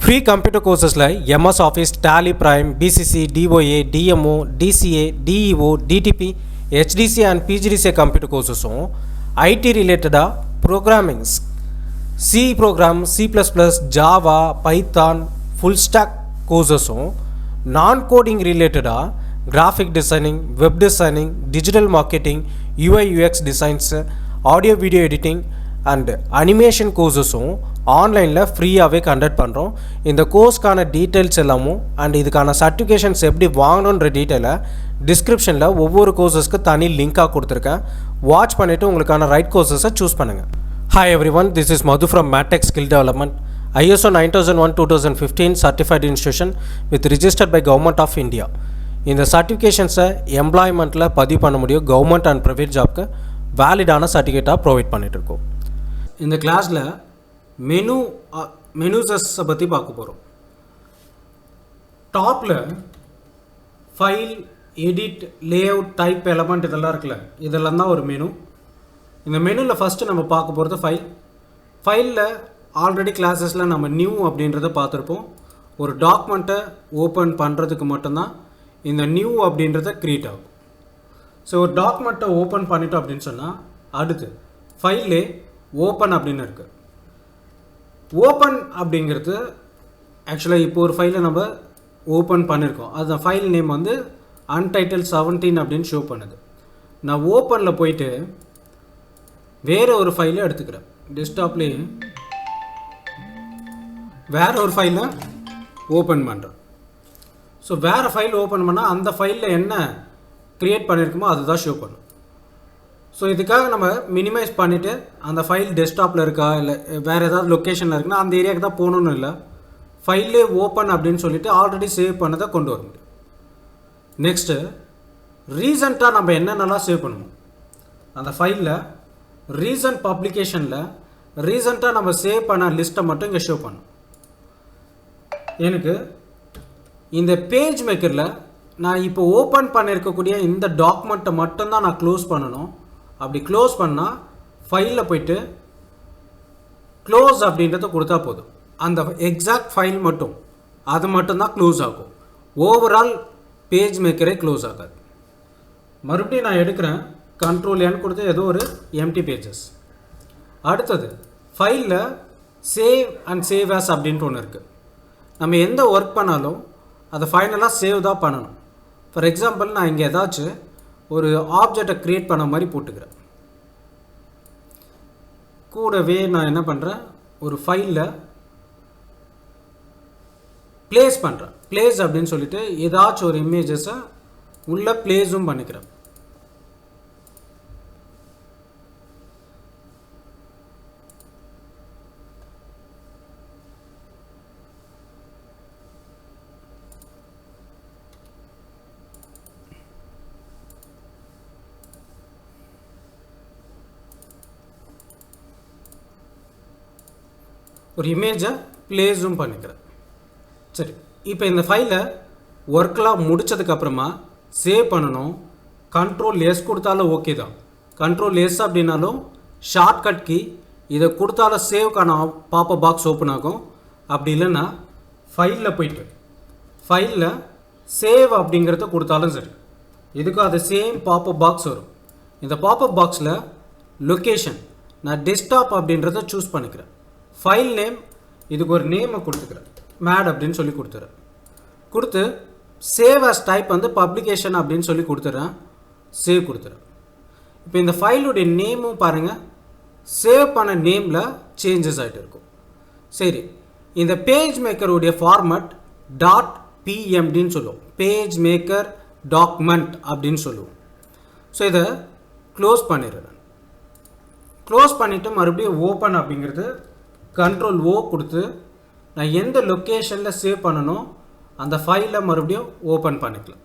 Free computer courses like MS Office, Tally Prime, BCC, DOA, DMO, DCA, DEO, DTP, HDC and PGDCA computer courses IT related programming, C program, C++, Java, Python, full stack courses non-coding related graphic designing, web designing, digital marketing, UI UX designs, audio video editing and animation courses ஆன்லைனில் ஃப்ரீயாகவே conduct பண்ணுறோம். இந்த கோர்ஸ்க்கான details எல்லாமும் and இதுக்கான certifications எப்படி வாங்கணுன்ற டீட்டெயிலை டிஸ்கிரிப்ஷனில் ஒவ்வொரு கோர்ஸஸ்க்கு தனி லிங்காக கொடுத்துருக்கேன். வாட்ச் பண்ணிவிட்டு உங்களுக்கான ரைட் கோர்ஸஸை சூஸ் பண்ணுங்கள். Hi everyone, this is Madhu from MADTEC skill development. ISO 9001-2015 certified institution with registered by government of India. இந்த சர்டிஃபிகேஷன்ஸை எம்ப்ளாய்மெண்ட்டில் பதிவு பண்ண முடியும். கவர்மெண்ட் அண்ட் ப்ரைவேட் ஜாப்க்கு வேலிடான சர்டிஃபிகேட்டாக ப்ரொவைட் பண்ணிகிட்ருக்கோம். இந்த கிளாஸில் மெனுஸை பற்றி பார்க்க போகிறோம். டாப்பில் file, edit, layout, type, element இதெல்லாம் இருக்குல்ல, இதெல்லாம் தான் ஒரு மெனு. இந்த மெனுவில் ஃபஸ்ட்டு நம்ம பார்க்க போகிறது ஃபைலில் ஆல்ரெடி கிளாஸஸில் நம்ம நியூ அப்படின்றத பார்த்துருப்போம். ஒரு டாக்குமெண்ட்டை ஓப்பன் பண்ணுறதுக்கு மட்டும்தான் இந்த நியூ அப்படின்றத க்ரியேட் ஆகும். ஸோ ஒரு டாக்குமெண்ட்டை ஓப்பன் பண்ணிட்டோம் அப்படின்னு சொன்னால் அடுத்து ஃபைலே ஓப்பன் அப்படின்னு இருக்குது. ஓப்பன் அப்படிங்கிறது ஆக்சுவலாக இப்போ ஒரு ஃபைலை நம்ம ஓப்பன் பண்ணியிருக்கோம். அந்த ஃபைல் நேம் வந்து அன்டைட்டில் 17 அப்படின்னு ஷோ பண்ணுது. நான் ஓப்பனில் போயிட்டு வேறு ஒரு ஃபைலை எடுத்துக்கிறேன். டெஸ்க்டாப்லேயே வேறு ஒரு ஃபைலை ஓப்பன் பண்ணுறேன். ஸோ வேறு ஃபைல் ஓப்பன் பண்ணால் அந்த ஃபைலில் என்ன க்ரியேட் பண்ணியிருக்குமோ அதுதான் ஷோ பண்ணும். ஸோ இதுக்காக நம்ம மினிமைஸ் பண்ணிவிட்டு அந்த ஃபைல் டெஸ்க்டாப்பில் இருக்கா இல்லை வேறு ஏதாவது லொக்கேஷனில் இருக்குன்னா அந்த ஏரியாவுக்கு தான் போகணுன்னு இல்லை, ஃபைல்லே ஓப்பன் அப்படின்னு சொல்லிவிட்டு ஆல்ரெடி சேவ் பண்ணதை கொண்டு வர முடியும். நெக்ஸ்ட்டு ரீசெண்டாக நம்ம என்னென்னலாம் சேவ் பண்ணுவோம் அந்த ஃபைலில் ரீசன்ட் பப்ளிகேஷனில் ரீசெண்டாக நம்ம சேவ் பண்ண லிஸ்ட்டை மட்டும் இங்கே ஷோ பண்ணும். எனக்கு இந்த பேஜ் மேக்கரில் நான் இப்போ ஓப்பன் பண்ணியிருக்கக்கூடிய இந்த டாக்குமெண்ட்டை மட்டும்தான் நான் க்ளோஸ் பண்ணணும். அப்படி க்ளோஸ் பண்ணால் ஃபைலில் போய்ட்டு க்ளோஸ் அப்படின்றத கொடுத்தா போதும். அந்த எக்ஸாக்ட் ஃபைல் மட்டும் அது மட்டும்தான் க்ளோஸ் ஆகும். ஓவரால் பேஜ் மேக்கரே க்ளோஸ் ஆகாது. மறுபடியும் நான் எடுக்கிறேன், Ctrl+N கொடுத்து ஏதோ ஒரு எம்டி பேஜஸ். அடுத்தது ஃபைலில் சேவ் அண்ட் சேவ் ஆஸ் அப்படின்ட்டு ஒன்று இருக்குது. நம்ம எந்த ஒர்க் பண்ணாலும் அதை ஃபைனலாக சேவ் தான் பண்ணணும். ஃபார் எக்ஸாம்பிள் நான் இங்கே ஏதாச்சும் ஒரு ஆப்ஜெக்டை க்ரியேட் பண்ண மாதிரி போட்டுக்கிறேன். கூடவே நான் என்ன பண்ணுறேன், ஒரு ஃபைலில் ப்ளேஸ் பண்ணுறேன். ப்ளேஸ் அப்படின்னு சொல்லிட்டு ஏதாச்சும் ஒரு இமேஜஸை உள்ளே ப்ளேஸும் பண்ணிக்கிறேன். ஒரு இமேஜை ப்ளேஸும் பண்ணிக்கிறேன். சரி, இப்போ இந்த ஃபைலை ஒர்க்கெலாம் முடித்ததுக்கப்புறமா சேவ் பண்ணணும். Ctrl+S கொடுத்தாலும் ஓகே தான். Ctrl+S அப்படின்னாலும் ஷார்ட்கட் கீ. இதை கொடுத்தாலும் சேவ்க்கான பாப்பப் பாக்ஸ் ஓப்பன் ஆகும். அப்படி இல்லைன்னா ஃபைலில் போய்ட்டு ஃபைலில் சேவ் அப்படிங்கிறத கொடுத்தாலும் சரி, இதுக்கும் அது சேம் பாப்பப் பாக்ஸ் வரும். இந்த பாப்பப் பாக்ஸில் லொக்கேஷன் நான் டெஸ்க்டாப் அப்படின்றத சூஸ் பண்ணிக்கிறேன். ஃபைல் நேம் இதுக்கு ஒரு நேமை கொடுத்துக்கிறேன், மேட் அப்படின்னு சொல்லி கொடுத்துறேன். கொடுத்து சேவ் ஆஸ் டைப் வந்து பப்ளிகேஷன் அப்படின்னு சொல்லி கொடுத்துறேன், சேவ் கொடுத்துறேன். இப்போ இந்த ஃபைலுடைய நேமும் பாருங்கள் சேவ் பண்ண நேமில் சேஞ்சஸ் ஆகிட்டு இருக்கும். சரி, இந்த பேஜ் மேக்கருடைய ஃபார்மட் .pmdன்னு சொல்லுவோம், பேஜ் மேக்கர் டாக்குமெண்ட் அப்படின்னு சொல்லுவோம். ஸோ இதை க்ளோஸ் பண்ணிடுறேன். க்ளோஸ் பண்ணிவிட்டு மறுபடியும் ஓப்பன் அப்படிங்கிறது Ctrl+O கொடுத்து நான் எந்த லொக்கேஷனில் சேவ் பண்ணணும் அந்த ஃபைலை மறுபடியும் ஓப்பன் பண்ணிக்கலாம்.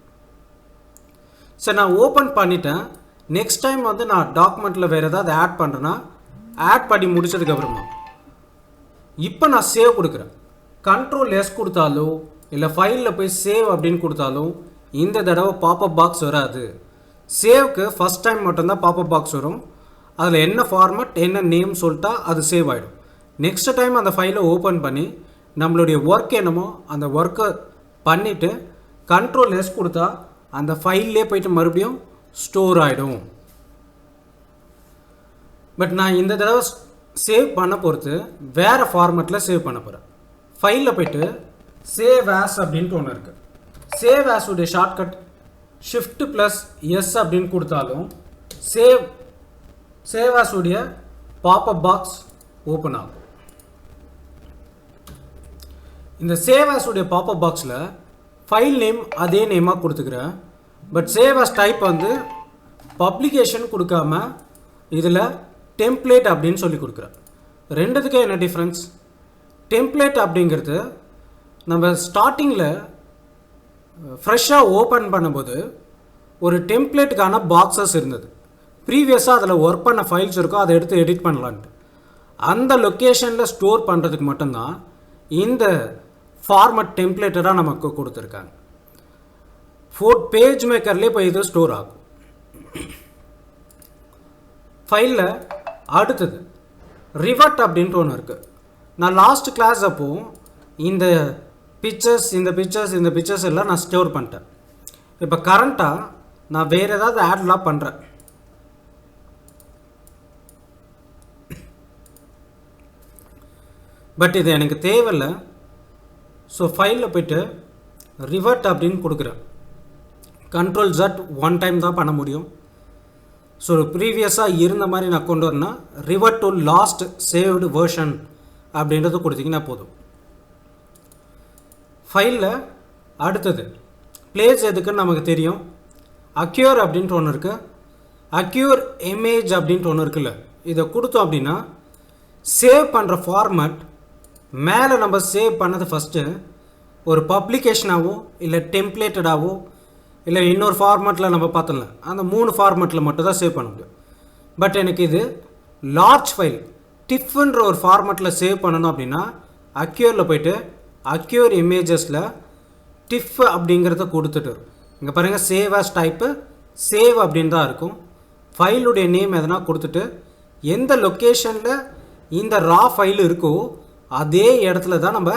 சரி, நான் ஓப்பன் பண்ணிட்டேன். நெக்ஸ்ட் டைம் வந்து நான் டாக்குமெண்ட்டில் வேறு ஏதாவது ஆட் பண்ணுறேன்னா ஆட் பண்ணி முடித்ததுக்கப்புறமா இப்போ நான் சேவ் கொடுக்குறேன். Ctrl+S கொடுத்தாலோ இல்லை ஃபைலில் போய் சேவ் அப்படின்னு கொடுத்தாலும் இந்த தடவை பாப்பப் பாக்ஸ் வராது. சேவ்க்கு ஃபஸ்ட் டைம் மட்டும்தான் பாப்பப் பாக்ஸ் வரும். அதில் என்ன ஃபார்மட் என்ன நேம் சொல்லிட்டா அது சேவ் ஆகிடும். நெக்ஸ்ட் டைம் அந்த ஃபைலை ஓப்பன் பண்ணி நம்மளுடைய ஒர்க் என்னமோ அந்த ஒர்க்கை பண்ணிவிட்டு கண்ட்ரோல் எஸ் கொடுத்தா அந்த ஃபைல்லே போயிட்டு மறுபடியும் ஸ்டோர் ஆகிடும். பட் நான் இந்த தடவை சேவ் பண்ண பொறுத்து வேறு ஃபார்மேட்டில் சேவ் பண்ண போகிறேன். ஃபைலில் போய்ட்டு சேவ் ஆஸ் அப்படின்ட்டு ஒன்று இருக்குது. சேவ் ஆஸ் உடைய ஷார்ட்கட் Shift+S அப்படின்னு கொடுத்தாலும் சேவ் ஆஸ் உடைய பாப்அப் பாக்ஸ் ஓப்பன் ஆகும். இந்த சேவ் ஆஸ் உடைய பாப்அப் பாக்ஸில் ஃபைல் நேம் அதே நேமாக கொடுத்துக்கிறேன். பட் சேவ் ஆஸ் டைப் வந்து பப்ளிகேஷன் கொடுக்காம இதில் டெம்ப்ளேட் அப்படின்னு சொல்லி கொடுக்குறேன். ரெண்டுத்துக்கே என்ன டிஃப்ரென்ஸ்? டெம்ப்ளேட் அப்படிங்கிறது நம்ம ஸ்டார்டிங்கில் ஃப்ரெஷ்ஷாக ஓப்பன் பண்ணும்போது ஒரு டெம்ப்ளேட்டுக்கான பாக்ஸஸ் இருந்தது. ப்ரீவியஸாக அதில் ஒர்க் பண்ண ஃபைல்ஸ் இருக்கோ அதை எடுத்து எடிட் பண்ணலான்ட்டு அந்த லொக்கேஷனில் ஸ்டோர் பண்ணுறதுக்கு மட்டும்தான் இந்த ஃபார்மட் டெம்ப்ளேட்டடாக நமக்கு கொடுத்துருக்காங்க. பேஜ் மேக்கர்லேயே இப்போ இது ஸ்டோர் ஆகும். ஃபைலில் அடுத்தது ரிவர்ட் அப்படின்ட்டு ஒன்று இருக்குது. நான் லாஸ்ட் கிளாஸ் அப்போது இந்த பிக்சர்ஸ் எல்லாம் நான் ஸ்டோர் பண்ணிட்டேன். இப்போ கரண்ட்டாக நான் வேறு ஏதாவது ஆட்லாம் பண்ணுறேன். பட் இது எனக்கு தேவையில்லை. ஸோ ஃபைலில் போய்ட்டு ரிவர்ட் அப்படின்னு கொடுக்குறேன். Ctrl+Z ஒன் டைம் தான் பண்ண முடியும். ஸோ ப்ரீவியஸாக இருந்த மாதிரி நான் கொண்டு வரேன்னா revert to last saved version அப்படின்றது கொடுத்தீங்கன்னா போதும். ஃபைலில் அடுத்தது பிளேஸ் எதுக்குன்னு நமக்கு தெரியும். அக்யூர் அப்படின்ட்டு ஒன்று இருக்குது. அக்யூர் இமேஜ் அப்படின்ட்டு ஒன்று இருக்குல்ல, இதை கொடுத்தோம் அப்படின்னா சேவ் பண்ணுற ஃபார்மேட் மேலே நம்ம சேவ் பண்ணது ஃபஸ்ட்டு ஒரு பப்ளிகேஷனாகவோ இல்லை டெம்ப்ளேட்டடாகவோ இல்லை இன்னொரு ஃபார்மேட்டில் நம்ம பார்த்தோம்ல அந்த 3 ஃபார்மேட்டில் மட்டும் தான் சேவ் பண்ண முடியும். பட் எனக்கு இது லார்ஜ் ஃபைல் டிஃப்ன்ற ஒரு ஃபார்மேட்டில் சேவ் பண்ணணும் அப்படின்னா அக்யூரில் போய்ட்டு அக்யூர் இமேஜஸில் டிஃப் அப்படிங்கிறத கொடுத்துட்டு இங்கே பாருங்கள் சேவ் ஆஸ் டைப்பு சேவ் அப்படின்னு தான் இருக்கும். ஃபைலுடைய நேம் எதனா கொடுத்துட்டு எந்த லொக்கேஷனில் இந்த ரா ஃபைல் இருக்கோ அதே இடத்துல தான் நம்ம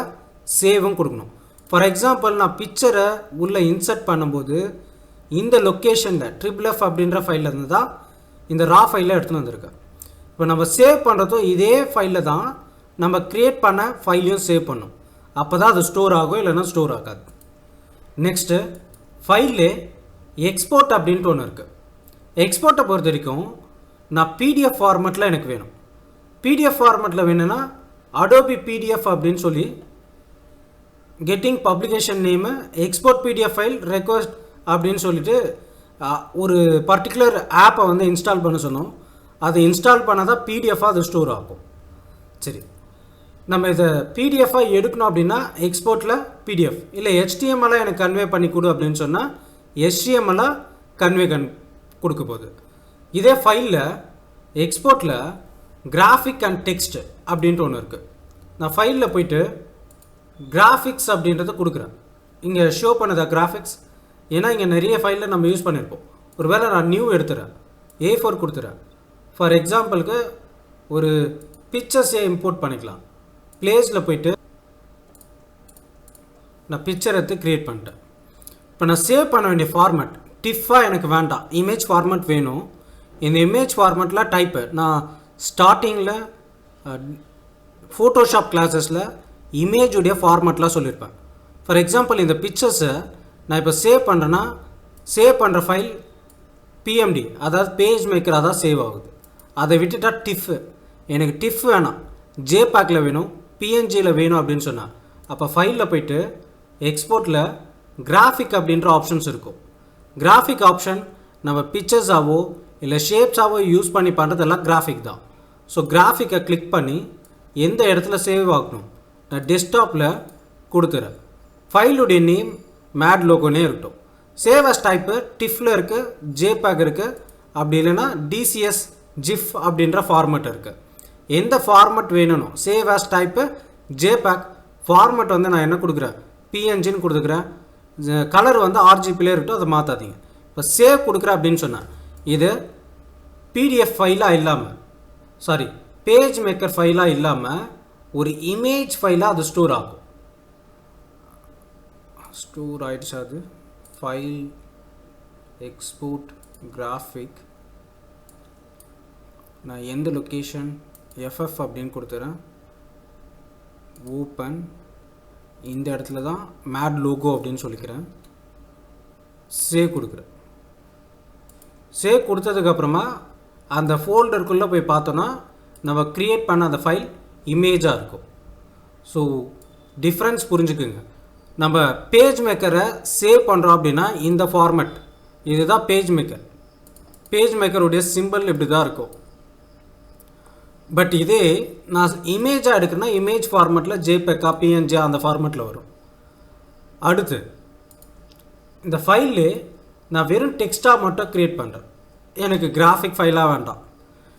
சேவும் கொடுக்கணும். ஃபார் எக்ஸாம்பிள் நான் பிக்சரை உள்ளே இன்சர்ட் பண்ணும்போது இந்த லொக்கேஷனில் FFF அப்படின்ற ஃபைலில் இருந்து தான் இந்த ரா ஃபைலில் எடுத்துன்னு வந்திருக்கேன். இப்போ நம்ம சேவ் பண்ணுறதும் இதே ஃபைலில் தான் நம்ம க்ரியேட் பண்ண ஃபைலையும் சேவ் பண்ணணும். அப்போ தான் அது ஸ்டோர் ஆகும், இல்லைன்னா ஸ்டோர் ஆகாது. நெக்ஸ்ட்டு ஃபைல்லே எக்ஸ்போர்ட் அப்படின்ட்டு ஒன்று இருக்குது. எக்ஸ்போர்ட்டை பொறுத்த வரைக்கும் நான் PDF ஃபார்மேட்டில் எனக்கு வேணும். PDF ஃபார்மேட்டில் வேணும்னா அடோபி PDF அப்படின்னு சொல்லி getting publication name export PDF file request அப்படின்னு சொல்லிட்டு ஒரு பர்டிகுலர் ஆப்பை வந்து இன்ஸ்டால் பண்ண சொன்னோம். அதை இன்ஸ்டால் பண்ணால் தான் PDF-ஆக அது ஸ்டோர் ஆகும். சரி, நம்ம இதை PDF-ஆக எடுக்கணும் அப்படின்னா எக்ஸ்போர்ட்டில் PDF இல்லை HTML-ஆக எனக்கு கன்வே பண்ணி கொடு அப்படின்னு சொன்னால் HTML-ஆக கன்வே கொடுக்க போகுது. இதே ஃபைலில் எக்ஸ்போர்ட்டில் கிராஃபிக் அண்ட் டெக்ஸ்ட் அப்படின்ட்டு ஒன்று இருக்குது. நான் ஃபைலில் போய்ட்டு கிராஃபிக்ஸ் அப்படின்றத கொடுக்குறேன். இங்கே ஷோ பண்ணதா கிராஃபிக்ஸ், ஏன்னா இங்கே நிறைய ஃபைலில் நம்ம யூஸ் பண்ணியிருப்போம். ஒரு வேளை நான் நியூ எடுத்துகிறேன், A4 கொடுத்துறேன். ஃபார் எக்ஸாம்பிளுக்கு ஒரு பிக்சர்ஸே இம்போர்ட் பண்ணிக்கலாம். பிளேஸில் போய்ட்டு நான் பிக்சர் எடுத்து க்ரியேட் பண்ணிட்டேன். இப்போ நான் சேவ் பண்ண வேண்டிய ஃபார்மேட் டிஃபாக எனக்கு வேண்டாம், இமேஜ் ஃபார்மேட் வேணும். இந்த இமேஜ் ஃபார்மேட்டில் டைப்பு நான் ஸ்டார்டிங்கில் ஃபோட்டோஷாப் கிளாஸஸில் இமேஜுடைய ஃபார்மேட்லாம் சொல்லியிருப்பேன். ஃபார் எக்ஸாம்பிள் இந்த பிக்சர்ஸை நான் இப்போ சேவ் பண்ணுறேன்னா சேவ் பண்ணுற ஃபைல் PMD, அதாவது பேஜ் மேக்கர், அதான் சேவ் ஆகுது. அதை விட்டுட்டா டிஃப், எனக்கு டிஃப் வேணாம், JPEG-ல வேணும், PNG-ல வேணும் அப்படின்னு சொன்னால் அப்போ ஃபைலில் போய்ட்டு எக்ஸ்போர்ட்டில் கிராஃபிக் அப்படின்ற ஆப்ஷன்ஸ் இருக்கும். கிராஃபிக் ஆப்ஷன் நம்ம பிக்சர்ஸாவோ இல்லை ஷேப்ஸாவோ யூஸ் பண்ணி பண்ணுறதெல்லாம் கிராஃபிக் தான். ஸோ கிராஃபிக்கை கிளிக் பண்ணி எந்த இடத்துல சேவ் ஆகணும் நான் டெஸ்க்டாப்பில் கொடுத்துறேன். ஃபைலுடைய நேம் மேட் லோகோனே இருக்கட்டும். சேவ் அஸ் டைப்பு டிஃப்பில் இருக்குது, JPEG இருக்குது, அப்படி இல்லைன்னா DCS GIF அப்படின்ற ஃபார்மேட் இருக்குது. எந்த ஃபார்மேட் வேணும் save as type JPEG format வந்து நான் என்ன கொடுக்குறேன் PNGன்னு கொடுத்துக்கிறேன். கலர் வந்து RGBலே இருக்கட்டும், அதை மாற்றாதீங்க. இப்போ சேவ் கொடுக்குறேன் அப்படின்னு சொன்னேன். இது PDF ஃபைலாக இல்லாமல், சாரி பேஜ் மேக்கர் ஃபைலாக இல்லாமல் ஒரு இமேஜ் ஃபைலாக அது ஸ்டோர் ஆகும். ஸ்டோர் ஆயிடுச்சு. அது ஃபைல் எக்ஸ்போர்ட் கிராஃபிக். நான் எந்த லொக்கேஷன் FF அப்படின்னு கொடுத்துறேன். ஓப்பன். இந்த இடத்துல தான் மேட் லோகோ அப்படின்னு சொல்லிக்கிறேன். சேவ் கொடுக்குறேன். சேவ் கொடுத்ததுக்கப்புறமா அந்த ஃபோல்டருக்குள்ளே போய் பார்த்தோன்னா நம்ம க்ரியேட் பண்ண அந்த ஃபைல் இமேஜாக இருக்கும். ஸோ டிஃப்ரென்ஸ் புரிஞ்சுக்குங்க. நம்ம பேஜ் மேக்கரை சேவ் பண்ணுறோம் அப்படின்னா இந்த ஃபார்மேட் இதுதான் பேஜ் மேக்கர். பேஜ் மேக்கருடைய சிம்பிள் இப்படி தான் இருக்கும். பட் இதே நான் இமேஜாக எடுக்கிறேன்னா இமேஜ் ஃபார்மேட்டில் ஜேபெக்கா PNG அந்த ஃபார்மேட்டில் வரும். அடுத்து இந்த ஃபைல்லே நான் வெறும் டெக்ஸ்ட்டாக மட்டும் க்ரியேட் பண்ணுறேன். எனக்கு கிராஃபிக் ஃபைலாக வேண்டாம்.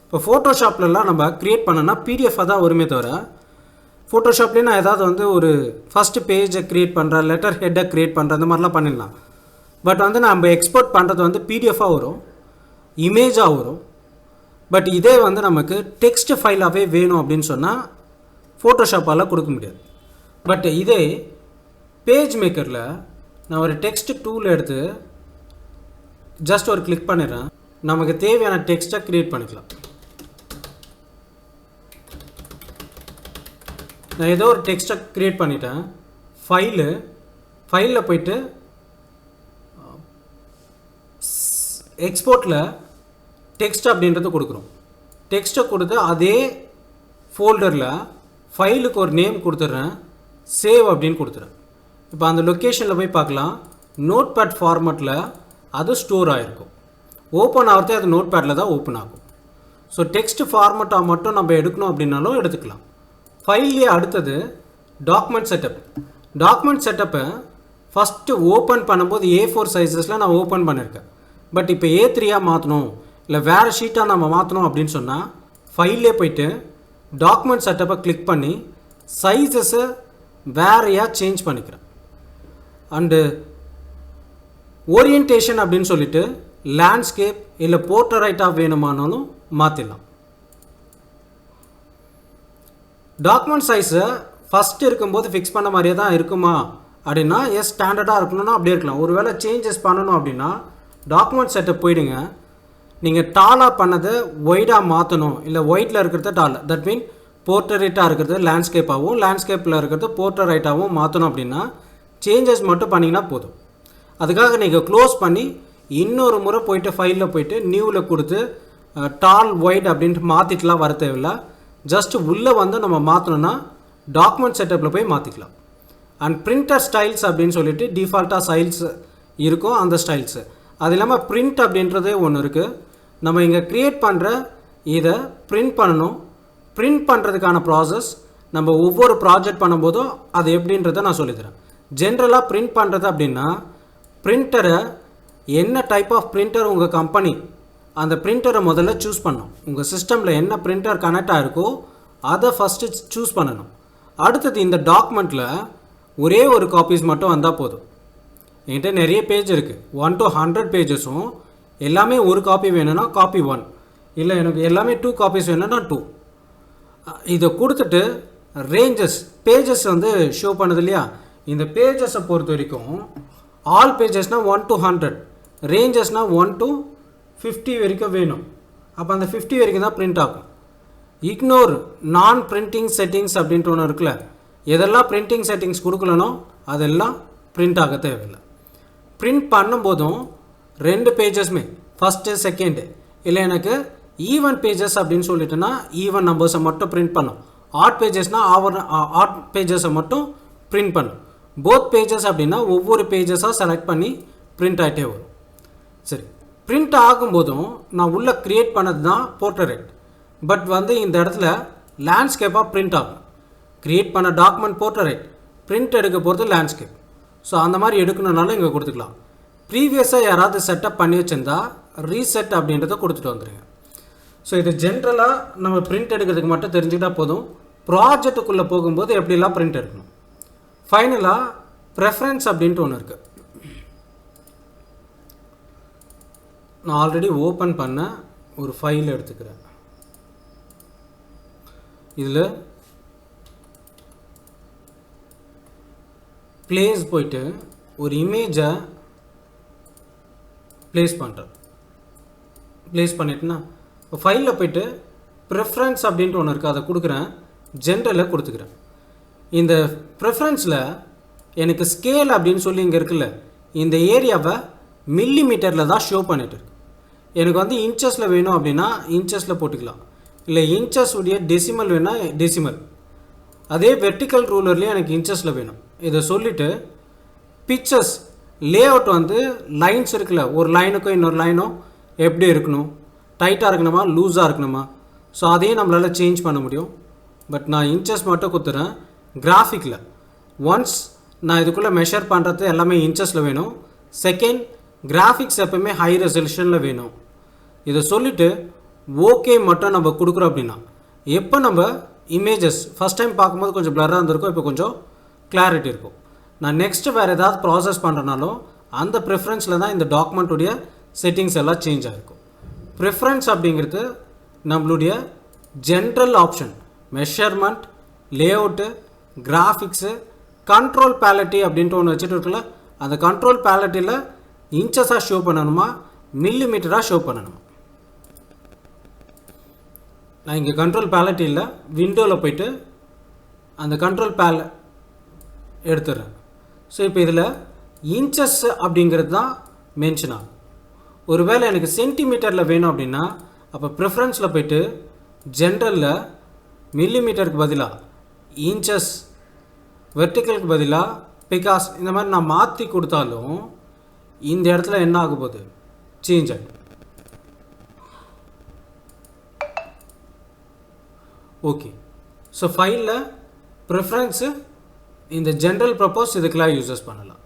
இப்போ ஃபோட்டோஷாப்லலாம் நம்ம க்ரியேட் பண்ணோன்னா PDF தான் வருமே தவிர, ஃபோட்டோஷாப்லேயே நான் ஏதாவது வந்து ஒரு ஃபஸ்ட்டு பேஜை க்ரியேட் பண்ணுறேன், லெட்டர் ஹெட்டை க்ரியேட் பண்ணுறேன், இந்த மாதிரிலாம் பண்ணிடலாம். பட் வந்து நம்ம எக்ஸ்போர்ட் பண்ணுறது வந்து PDFாக வரும், இமேஜாக வரும். பட் இதே வந்து நமக்கு டெக்ஸ்ட் ஃபைலாகவே வேணும் அப்படின்னு சொன்னால் ஃபோட்டோஷாப்பால் கொடுக்க முடியாது. பட் இதே பேஜ் மேக்கரில் நான் ஒரு டெக்ஸ்ட் டூல் எடுத்து ஜஸ்ட் ஒரு கிளிக் பண்ணிடுறேன். நமக்கு தேவையான டெக்ஸ்ட்டை க்ரியேட் பண்ணிக்கலாம். நான் ஏதோ ஒரு டெக்ஸ்ட்டை க்ரியேட் பண்ணிட்டேன். ஃபைலில் போயிட்டு எக்ஸ்போர்ட்டில் டெக்ஸ்ட் அப்படின்றது கொடுக்குறோம். டெக்ஸ்ட்டை கொடுத்து அதே ஃபோல்டரில் ஃபைலுக்கு ஒரு நேம் கொடுத்துட்றேன், சேவ் அப்படின்னு கொடுத்துறேன். இப்போ அந்த லொக்கேஷனில் போய் பார்க்கலாம். நோட் பேட் ஃபார்மேட்டில் அது ஸ்டோர் ஆகிருக்கும். ஓப்பன் ஆகிறதே அது நோட் பேடில் தான் ஓப்பன் ஆகும். ஸோ டெக்ஸ்ட் ஃபார்மேட்டாக மட்டும் நம்ம எடுக்கணும் அப்படின்னாலும் எடுத்துக்கலாம். ஃபைல்லே அடுத்தது டாக்குமெண்ட் செட்டப். டாக்குமெண்ட் செட்டப்பை ஃபஸ்ட்டு ஓப்பன் பண்ணும்போது A4 சைஸஸில் நான் ஓப்பன் பண்ணியிருக்கேன். பட் இப்போ A3 மாற்றணும் இல்லை வேறு ஷீட்டாக நம்ம மாற்றணும் அப்படின்னு சொன்னால் ஃபைல்லே போயிட்டு டாக்குமெண்ட் செட்டப்பை கிளிக் பண்ணி சைஸஸை வேறையாக சேஞ்ச் பண்ணிக்கிறேன். அண்டு ஓரியன்டேஷன் அப்படின்னு சொல்லிட்டு லேண்ட்ஸ்கேப் இல்லை போர்ட்ரைட்டாக வேணுமானாலும் மாற்றிடலாம். டாக்குமெண்ட் சைஸை ஃபஸ்ட்டு இருக்கும்போது ஃபிக்ஸ் பண்ண மாதிரியே தான் இருக்குமா அப்படின்னா ஸ்டாண்டர்டாக இருக்கணும்னா அப்படியே இருக்கலாம். ஒருவேளை சேஞ்சஸ் பண்ணணும் அப்படின்னா டாக்குமெண்ட் செட்டப் போயிடுங்க. நீங்கள் டாலாக பண்ணதை ஒய்டாக மாற்றணும், இல்லை ஒயிட்டில் இருக்கிறத டால், தட் மீன் போர்ட்ரைட்டாக இருக்கிறது லேண்ட்ஸ்கேப்பாகவும் லேண்ட்ஸ்கேப்பில் இருக்கிறது போர்ட்ரைட்டாகவும் மாற்றணும் அப்படின்னா சேஞ்சஸ் மட்டும் பண்ணிங்கன்னா போதும். அதுக்காக நீங்கள் க்ளோஸ் பண்ணி இன்னொரு முறை போயிட்டு ஃபைலில் போயிட்டு நியூவில் கொடுத்து டால் ஒயிட் அப்படின்ட்டு மாற்றிட்டுலாம் வர தேவையில்லை. ஜஸ்ட் உள்ளே வந்து நம்ம மாற்றணுன்னா டாக்குமெண்ட் செட்டப்பில் போய் மாற்றிக்கலாம். அண்ட் பிரிண்டர் ஸ்டைல்ஸ் அப்படின்னு சொல்லிட்டு டிஃபால்ட்டாக ஸ்டைல்ஸ் இருக்கும். அந்த ஸ்டைல்ஸு அது இல்லாமல் பிரிண்ட் அப்படின்றதே ஒன்று இருக்குது. நம்ம இங்கே க்ரியேட் பண்ணுற இதை பிரிண்ட் பண்ணணும். பிரிண்ட் பண்ணுறதுக்கான ப்ராசஸ் நம்ம ஒவ்வொரு ப்ராஜெக்ட் பண்ணும்போதும் அது எப்படின்றத நான் சொல்லித்தரேன். ஜென்ரலாக பிரிண்ட் பண்ணுறது அப்படின்னா பிரிண்டரை என்ன டைப் ஆஃப் பிரிண்டர் உங்கள் கம்பெனி அந்த பிரிண்டரை முதல்ல சூஸ் பண்ணணும். உங்கள் சிஸ்டமில் என்ன பிரிண்டர் கனெக்ட் ஆகிருக்கோ அதை ஃபஸ்ட்டு சூஸ் பண்ணணும். அடுத்தது இந்த டாக்குமெண்ட்டில் ஒரே ஒரு காப்பீஸ் மட்டும் வந்தால் போதும். என்கிட்ட நிறைய பேஜ் இருக்குது, 1 to 100 பேஜஸும் எல்லாமே ஒரு காப்பி வேணும்னா காப்பி 1, இல்லை எனக்கு எல்லாமே 2 காப்பீஸ் வேணும்னா 2. இதை கொடுத்துட்டு ரேஞ்சஸ் பேஜஸ் வந்து ஷோ பண்ணுது இல்லையா, இந்த பேஜஸை பொறுத்த வரைக்கும் ஆல் பேஜஸ்னால் 1 to 100, ரேஞ்சஸ்னால் 1 to 50 வரைக்கும் வேணும். அப்போ அந்த 50 வரைக்கும் தான் பிரிண்ட் ஆகும். இக்னோர் நான் பிரிண்டிங் செட்டிங்ஸ் அப்படின்ட்டு ஒன்று இருக்குல்ல, எதெல்லாம் பிரிண்டிங் செட்டிங்ஸ் கொடுக்கலனோ அதெல்லாம் பிரிண்ட் ஆக தேவையில்லை. பிரிண்ட் பண்ணும்போதும் 2 பேஜஸ்மே ஃபஸ்ட்டு செகண்டு, இல்லை எனக்கு ஈவன் பேஜஸ் அப்படின்னு சொல்லிட்டுனா ஈவன் நம்பர்ஸை மட்டும் பிரிண்ட் பண்ணும். ஆட் பேஜஸ்னால் ஆட் பேஜஸை மட்டும் பிரிண்ட் பண்ணும். போத் பேஜஸ் அப்படின்னா ஒவ்வொரு பேஜஸாக செலக்ட் பண்ணி பிரிண்ட் ஆகிட்டே வரும். சரி, பிரிண்ட் ஆகும்போதும் நான் உள்ளே க்ரியேட் பண்ணது தான் போர்ட்ரைட். பட் வந்து இந்த இடத்துல லேண்ட்ஸ்கேப்பாக பிரிண்ட் ஆகும். க்ரியேட் பண்ண டாக்குமெண்ட் போர்ட்ரைட், பிரிண்ட் எடுக்க போகிறது லேண்ட்ஸ்கேப். ஸோ அந்த மாதிரி எடுக்கணுன்னாலும் இங்கே கொடுத்துக்கலாம். ப்ரீவியஸாக யாராவது செட்டப் பண்ணி வச்சுருந்தா ரீசெட் அப்படின்றத கொடுத்துட்டு வந்துடுங்க. ஸோ இது ஜென்ரலாக நம்ம பிரிண்ட் எடுக்கிறதுக்கு மட்டும் தெரிஞ்சுக்கிட்டால் போதும். ப்ராஜெக்ட்டுக்குள்ளே போகும்போது எப்படிலாம் பிரிண்ட் எடுக்கணும். ஃபைனலாக ப்ரெஃபரன்ஸ் அப்படின்ட்டு ஒன்று இருக்குது. நான் ஆல்ரெடி ஓப்பன் பண்ண ஒரு ஃபைல் எடுத்துக்கிறேன். இதில் பிளேஸ் போயிட்டு ஒரு இமேஜை ப்ளேஸ் பண்ணுறேன். ப்ளேஸ் பண்ணிட்டுனா இப்போ ஃபைலில் போய்ட்டு ப்ரிஃபரன்ஸ் அப்படின்ட்டு ஒன்று இருக்குது, அதை கொடுக்குறேன். ஜென்ரலில் கொடுத்துக்கிறேன். இந்த ப்ரிஃபரன்ஸில் எனக்கு ஸ்கேல் அப்படின்னு சொல்லி இங்கே இருக்குல்ல, இந்த ஏரியாவை மில்லிமீட்டரில் தான் ஷோ பண்ணிட்டு இருக்கு. எனக்கு வந்து இன்ச்சஸில் வேணும் அப்படின்னா இன்ச்சஸில் போட்டுக்கலாம், இல்லை இன்ச்சஸ் உடைய டெசிமல் வேணால் டெசிமல். அதே வெர்டிக்கல் ரூலர்லேயே எனக்கு இன்ச்சஸில் வேணும். இதை சொல்லிவிட்டு பிக்சர்ஸ் லே அவுட் வந்து லைன்ஸ் இருக்குல்ல, ஒரு லைனுக்கும் இன்னொரு லைனும் எப்படி இருக்கணும், டைட்டாக இருக்கணுமா லூஸாக இருக்கணுமா, ஸோ அதையும் நம்மளால் சேஞ்ச் பண்ண முடியும். பட் நான் இன்ச்சஸ் மட்டும் கொடுத்துறேன். கிராஃபிக்கில் ஒன்ஸ் நான் இதுக்குள்ளே மெஷர் பண்ணுறது எல்லாமே இன்ச்சஸில் வேணும். செகண்ட், கிராஃபிக்ஸ் எப்போவுமே ஹை ரெசல்யூஷனில் வேணும். இதை சொல்லிவிட்டு ஓகே மட்டும் நம்ம கொடுக்குறோம் அப்படின்னா, எப்போ நம்ம இமேஜஸ் ஃபஸ்ட் டைம் பார்க்கும்போது கொஞ்சம் பிளராக இருந்திருக்கும், இப்போ கொஞ்சம் கிளாரிட்டி இருக்கும். நான் நெக்ஸ்ட்டு வேறு ஏதாவது ப்ராசஸ் பண்ணுறனாலும் அந்த ப்ரிஃபரன்ஸில் தான் இந்த டாக்குமெண்ட்டுடைய செட்டிங்ஸ் எல்லாம் சேஞ்ச் ஆகிருக்கும். ப்ரிஃபரன்ஸ் அப்படிங்கிறது நம்மளுடைய general option. Measurement, layout, graphics, control பேலட்டி அப்படின்ட்டு ஒன்று வச்சுட்டு இருக்குல்ல, அந்த கண்ட்ரோல் பேலட்டியில் இன்ச்சஸாக ஷோ பண்ணணுமா மில்லிமீட்டராக ஷோ பண்ணணுமா. நான் இங்கே கண்ட்ரோல் பேலட்டியில் விண்டோவில் போய்ட்டு அந்த கண்ட்ரோல் எடுத்துடுறேன். ஸோ இப்போ இதில் இன்ச்சஸ் அப்படிங்கிறது தான் மென்ஷன் ஆகும். ஒருவேளை எனக்கு சென்டிமீட்டரில் வேணும் அப்படின்னா அப்போ ப்ரிஃபரன்ஸில் போய்ட்டு ஜென்ரலில் மில்லிமீட்டருக்கு பதிலாக இன்ச்சஸ், வெர்டிக்கலுக்கு பதிலாக பிகாஸ் இந்த மாதிரி நான் மாற்றி கொடுத்தாலும் இந்த இடத்துல என்ன ஆகும் போகுது, சேஞ்ச் ஆகிடும். ஓகே, ஸோ ஃபைலில் ப்ரிஃபரன்ஸு இந்த ஜென்ரல் ப்ரப்போஸ் இதுக்கெல்லாம் யூஸஸ் பண்ணலாம்.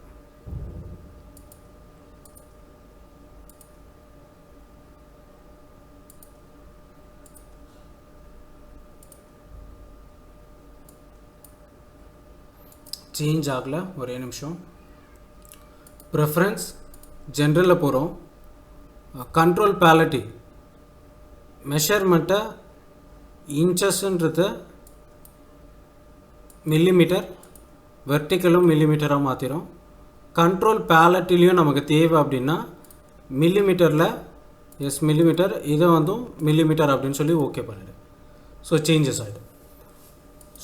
சேஞ்ச் ஆகலை, ஒரே நிமிஷம். ப்ரிஃபரன்ஸ் ஜென்ரலில் போகிறோம். கண்ட்ரோல் பேலட்டி மெஷர்மெண்ட்டை இன்ச்சஸ்ன்றது மில்லிமீட்டர், வெர்டிக்கலும் மில்லிமீட்டராக மாற்றிடும். கண்ட்ரோல் பேலட்டிலையும் நமக்கு தேவை அப்படின்னா மில்லிமீட்டரில் எஸ் மில்லிமீட்டர், இதை வந்து மில்லிமீட்டர் அப்படின்னு சொல்லி ஓகே பண்ணிவிடு. ஸோ சேஞ்சஸ் ஆகிடும்.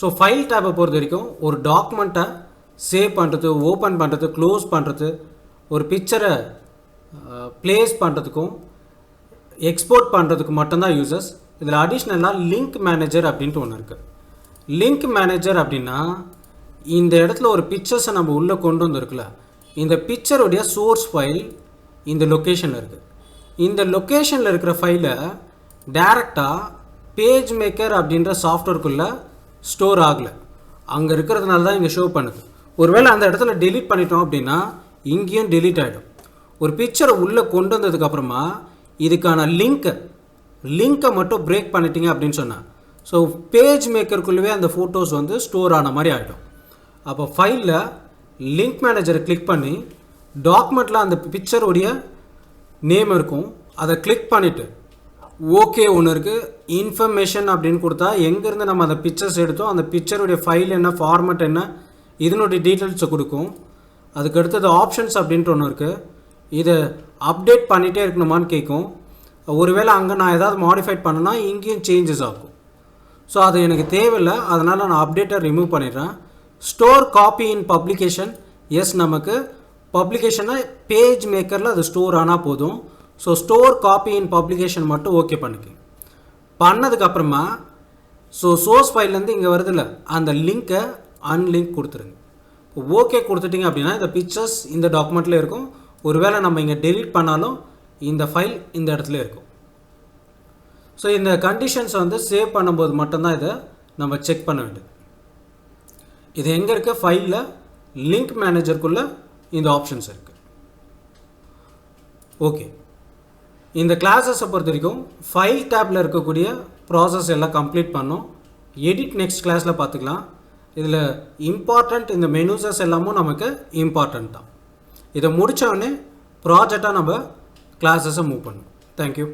ஸோ ஃபைல் டேப்பை பொறுத்த வரைக்கும் ஒரு டாக்குமெண்ட்டை சேவ் பண்ணுறது, ஓப்பன் பண்ணுறது, க்ளோஸ் பண்ணுறது, ஒரு பிக்சரை ப்ளேஸ் பண்ணுறதுக்கும் எக்ஸ்போர்ட் பண்ணுறதுக்கு மட்டும்தான் யூசஸ். இதில் அடிஷ்னலாக லிங்க் மேனேஜர் அப்படின்ட்டு ஒன்று இருக்குது. லிங்க் மேனேஜர் அப்படின்னா இந்த இடத்துல ஒரு பிக்சர்ஸை நம்ம உள்ளே கொண்டு வந்துருக்குல்ல, இந்த பிக்சருடைய சோர்ஸ் ஃபைல் இந்த லொக்கேஷனில் இருக்குது. இந்த லொக்கேஷனில் இருக்கிற ஃபைலை டைரெக்டாக பேஜ்மேக்கர் அப்படின்ற சாஃப்ட்வேருக்குள்ளே ஸ்டோர் ஆகலை, அங்கே இருக்கிறதுனால தான் இங்கே ஷோ பண்ணுது. ஒருவேளை அந்த இடத்துல டெலீட் பண்ணிட்டோம் அப்படின்னா இங்கேயும் டெலீட் ஆகிடும். ஒரு பிக்சரை உள்ளே கொண்டு வந்ததுக்கப்புறமா இதுக்கான லிங்க்கை மட்டும் பிரேக் பண்ணிட்டீங்க அப்படின்னு சொன்னால் ஸோ பேஜ் மேக்கருக்குள்ளவே அந்த ஃபோட்டோஸ் வந்து ஸ்டோர் ஆன மாதிரி ஆகிடும். அப்போ ஃபைலில் லிங்க் மேனேஜரை கிளிக் பண்ணி டாக்குமெண்ட்டில் அந்த பிக்சருடைய நேம் இருக்கும், அதை கிளிக் பண்ணிவிட்டு ஓகே ஒன்று இருக்குது இன்ஃபர்மேஷன் அப்படின்னு கொடுத்தா எங்கேருந்து நம்ம அந்த பிக்சர்ஸ் எடுத்தோம், அந்த பிக்சருடைய ஃபைல் என்ன, ஃபார்மேட் என்ன, இதனுடைய டீட்டெயில்ஸை கொடுக்கும். அதுக்கு அடுத்தது ஆப்ஷன்ஸ் அப்படின்ட்டு ஒன்று இருக்குது, இதை அப்டேட் பண்ணிகிட்டே இருக்கணுமான்னு கேட்கும். ஒருவேளை அங்கே நான் ஏதாவது மாடிஃபைட் பண்ணேன்னா இங்கேயும் சேஞ்சஸ் ஆகும். ஸோ அது எனக்கு தேவையில்லை, அதனால் நான் அப்டேட்டை ரிமூவ் பண்ணிடுறேன். ஸ்டோர் காப்பி இன் பப்ளிகேஷன், எஸ் நமக்கு பப்ளிகேஷனை பேஜ் மேக்கரில் அது ஸ்டோர் ஆனால் போதும். ஸோ ஸ்டோர் காப்பி இன் பப்ளிகேஷன் மட்டும் ஓகே பண்ணிக்க. பண்ணதுக்கப்புறமா ஸோ சோர்ஸ் ஃபைல்லேருந்து இங்கே வருதில்ல, அந்த லிங்க்கை அன்லிங்க் கொடுத்துருங்க. ஓகே கொடுத்துட்டிங்க அப்படின்னா இந்த பிக்சர்ஸ் இந்த டாக்குமெண்ட்டில் இருக்கும். ஒருவேளை நம்ம இங்கே டெலீட் பண்ணாலும் இந்த ஃபைல் இந்த இடத்துல இருக்கும். ஸோ இந்த கண்டிஷன்ஸ் வந்து சேவ் பண்ணும்போது மட்டும்தான் இதை நம்ம செக் பண்ண வேண்டியது. இது எங்கே இருக்க, ஃபைலில் லிங்க் மேனேஜருக்குள்ளே இந்த ஆப்ஷன்ஸ் இருக்குது. ஓகே, இந்த கிளாஸஸை பொறுத்த வரைக்கும் ஃபைல் டேப்பில் இருக்கக்கூடிய ப்ராசஸ் எல்லாம் கம்ப்ளீட் பண்ணோம். எடிட் நெக்ஸ்ட் கிளாஸில் பார்த்துக்கலாம். இதில் இம்பார்ட்டண்ட் இந்த மெனுஸஸ் எல்லாமும் நமக்கு இம்பார்ட்டண்ட் தான். இதை முடித்தோடனே ப்ராஜெக்டாக நம்ம கிளாஸஸை மூவ் பண்ணுவோம். தேங்க்யூ.